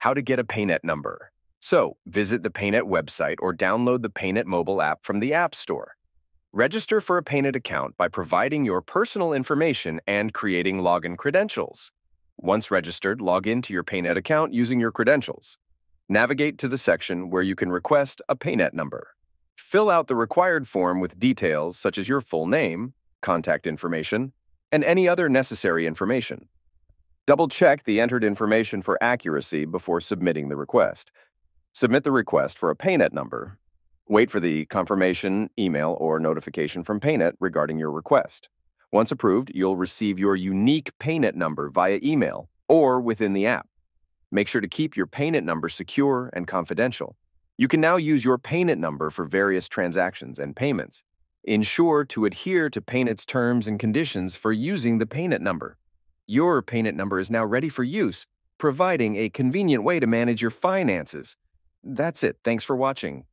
How to get a PAYNET number. So, visit the PAYNET website or download the PAYNET mobile app from the App Store. Register for a PAYNET account by providing your personal information and creating login credentials. Once registered, log into your PAYNET account using your credentials. Navigate to the section where you can request a PAYNET number. Fill out the required form with details such as your full name, contact information, and any other necessary information. Double-check the entered information for accuracy before submitting the request. Submit the request for a PAYNET number. Wait for the confirmation, email, or notification from PAYNET regarding your request. Once approved, you'll receive your unique PAYNET number via email or within the app. Make sure to keep your PAYNET number secure and confidential. You can now use your PAYNET number for various transactions and payments. Ensure to adhere to PAYNET's terms and conditions for using the PAYNET number. Your PAYNET number is now ready for use, providing a convenient way to manage your finances. That's it. Thanks for watching.